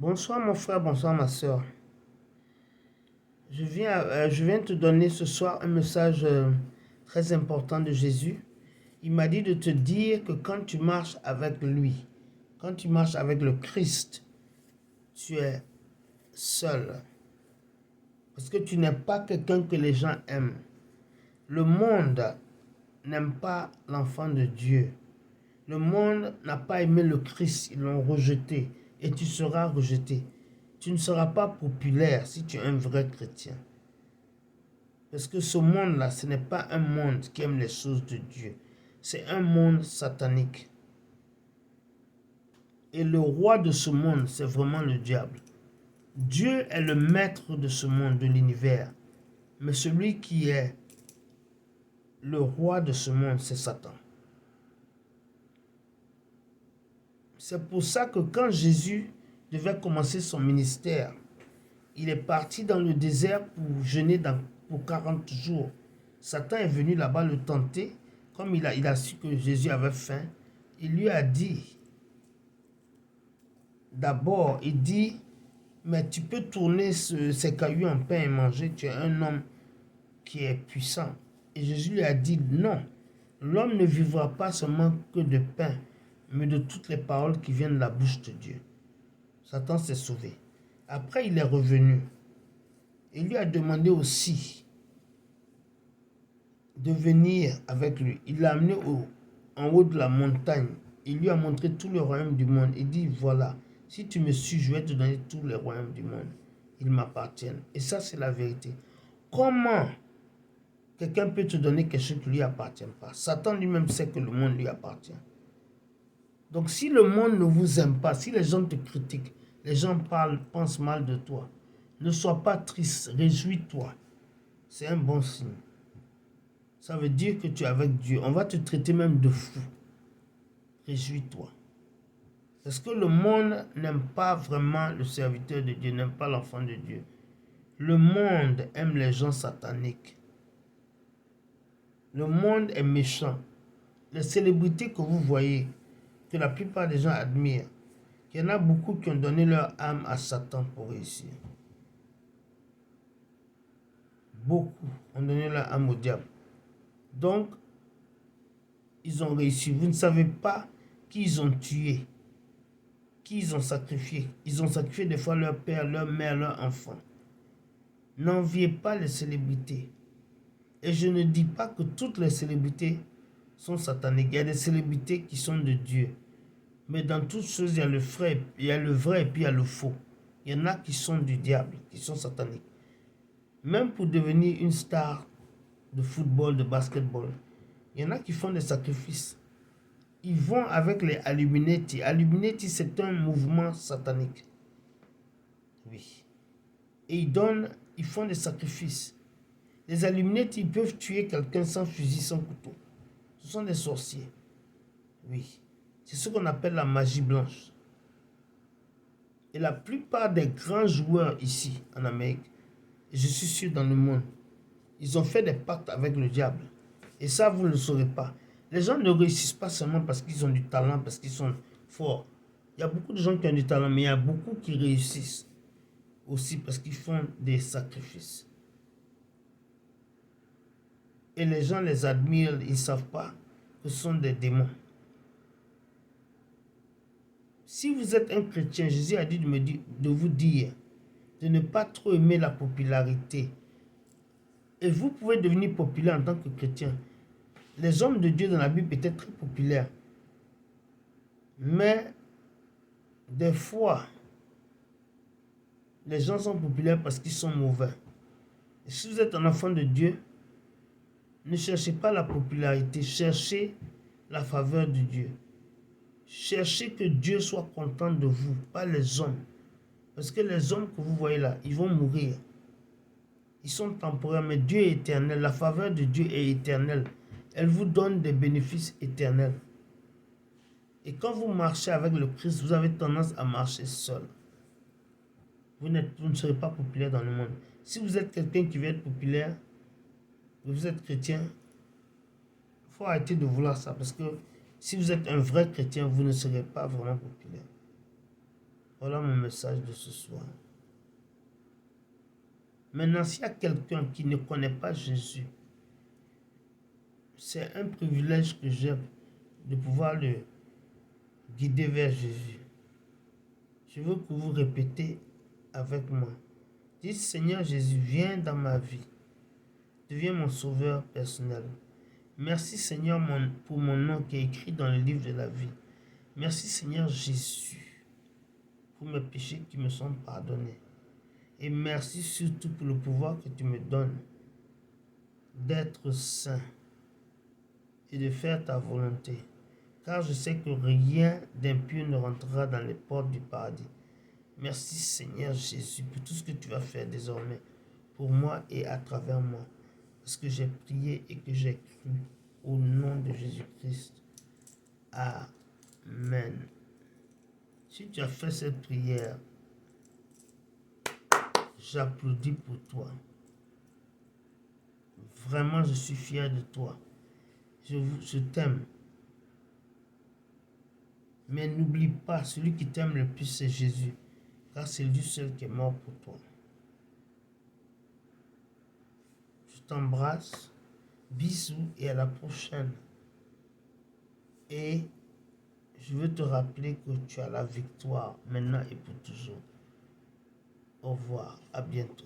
Bonsoir mon frère, bonsoir ma soeur. Je viens te donner ce soir un message très important de Jésus. Il m'a dit de te dire que quand tu marches avec lui, quand tu marches avec le Christ, tu es seul. Parce que tu n'es pas quelqu'un que les gens aiment. Le monde n'aime pas l'enfant de Dieu. Le monde n'a pas aimé le Christ, ils l'ont rejeté et tu seras rejeté. Tu ne seras pas populaire si tu es un vrai chrétien. Parce que ce monde-là, ce n'est pas un monde qui aime les choses de Dieu. C'est un monde satanique. Et le roi de ce monde, c'est vraiment le diable. Dieu est le maître de ce monde, de l'univers. Mais celui qui est le roi de ce monde, c'est Satan. C'est pour ça que quand Jésus devait commencer son ministère, il est parti dans le désert pour jeûner pour 40 jours. Satan est venu là-bas le tenter. Comme il a su que Jésus avait faim, il lui a dit, d'abord, il dit, mais tu peux tourner ces cailloux en pain et manger, tu es un homme qui est puissant. Et Jésus lui a dit, non, l'homme ne vivra pas seulement que de pain, mais de toutes les paroles qui viennent de la bouche de Dieu. Satan s'est sauvé. Après, il est revenu. Il lui a demandé aussi de venir avec lui. Il l'a amené en haut de la montagne. Il lui a montré tout le royaume du monde. Il dit, voilà, si tu me suis, je vais te donner tous les royaumes du monde. Ils m'appartiennent. Et ça, c'est la vérité. Comment quelqu'un peut te donner quelque chose qui ne lui appartient pas? Satan lui-même sait que le monde lui appartient. Donc si le monde ne vous aime pas, si les gens te critiquent, les gens pensent mal de toi, ne sois pas triste, réjouis-toi. C'est un bon signe. Ça veut dire que tu es avec Dieu. On va te traiter même de fou. Réjouis-toi. Parce que le monde n'aime pas vraiment le serviteur de Dieu, n'aime pas l'enfant de Dieu. Le monde aime les gens sataniques. Le monde est méchant. Les célébrités que vous voyez, que la plupart des gens admirent, il y en a beaucoup qui ont donné leur âme à Satan pour réussir. Beaucoup ont donné leur âme au diable. Donc, ils ont réussi. Vous ne savez pas qui ils ont tué, qui ils ont sacrifié. Ils ont sacrifié des fois leur père, leur mère, leur enfant. N'enviez pas les célébrités. Et je ne dis pas que toutes les célébrités sont sataniques. Il y a des célébrités qui sont de Dieu. Mais dans toutes choses, il y a le vrai, il y a le vrai et puis il y a le faux. Il y en a qui sont du diable, qui sont sataniques. Même pour devenir une star de football, de basketball, il y en a qui font des sacrifices. Ils vont avec les Illuminati. Illuminati, c'est un mouvement satanique. Oui. Et ils font des sacrifices. Les Illuminati, ils peuvent tuer quelqu'un sans fusil, sans couteau. Ce sont des sorciers. Oui. C'est ce qu'on appelle la magie blanche. Et la plupart des grands joueurs ici, en Amérique, et je suis sûr dans le monde, ils ont fait des pactes avec le diable. Et ça, vous ne le saurez pas. Les gens ne réussissent pas seulement parce qu'ils ont du talent, parce qu'ils sont forts. Il y a beaucoup de gens qui ont du talent, mais il y a beaucoup qui réussissent aussi parce qu'ils font des sacrifices. Et les gens les admirent, ils ne savent pas que ce sont des démons. Si vous êtes un chrétien, Jésus a dit de vous dire de ne pas trop aimer la popularité. Et vous pouvez devenir populaire en tant que chrétien. Les hommes de Dieu dans la Bible étaient très populaires. Mais des fois, les gens sont populaires parce qu'ils sont mauvais. Et si vous êtes un enfant de Dieu, ne cherchez pas la popularité, cherchez la faveur de Dieu. Cherchez que Dieu soit content de vous, pas les hommes. Parce que les hommes que vous voyez là, ils vont mourir. Ils sont temporaires, mais Dieu est éternel. La faveur de Dieu est éternelle. Elle vous donne des bénéfices éternels. Et quand vous marchez avec le Christ, vous avez tendance à marcher seul. Vous ne serez pas populaire dans le monde. Si vous êtes quelqu'un qui veut être populaire, vous êtes chrétien, il faut arrêter de vouloir ça. Parce que si vous êtes un vrai chrétien, vous ne serez pas vraiment populaire. Voilà mon message de ce soir. Maintenant, s'il y a quelqu'un qui ne connaît pas Jésus, c'est un privilège que j'ai de pouvoir le guider vers Jésus. Je veux que vous répétez avec moi. Dites, Seigneur Jésus, viens dans ma vie. Deviens mon sauveur personnel. Merci Seigneur pour mon nom qui est écrit dans le livre de la vie. Merci Seigneur Jésus pour mes péchés qui me sont pardonnés. Et merci surtout pour le pouvoir que tu me donnes d'être saint et de faire ta volonté. Car je sais que rien d'impur ne rentrera dans les portes du paradis. Merci Seigneur Jésus pour tout ce que tu vas faire désormais pour moi et à travers moi. Parce que j'ai prié et que j'ai cru au nom de Jésus-Christ. Amen. Si tu as fait cette prière, j'applaudis pour toi. Vraiment, je suis fier de toi. Je t'aime. Mais n'oublie pas, celui qui t'aime le plus, c'est Jésus. Car c'est lui seul qui est mort pour toi. Je t'embrasse. Bisous et à la prochaine. Et je veux te rappeler que tu as la victoire maintenant et pour toujours. Au revoir. À bientôt.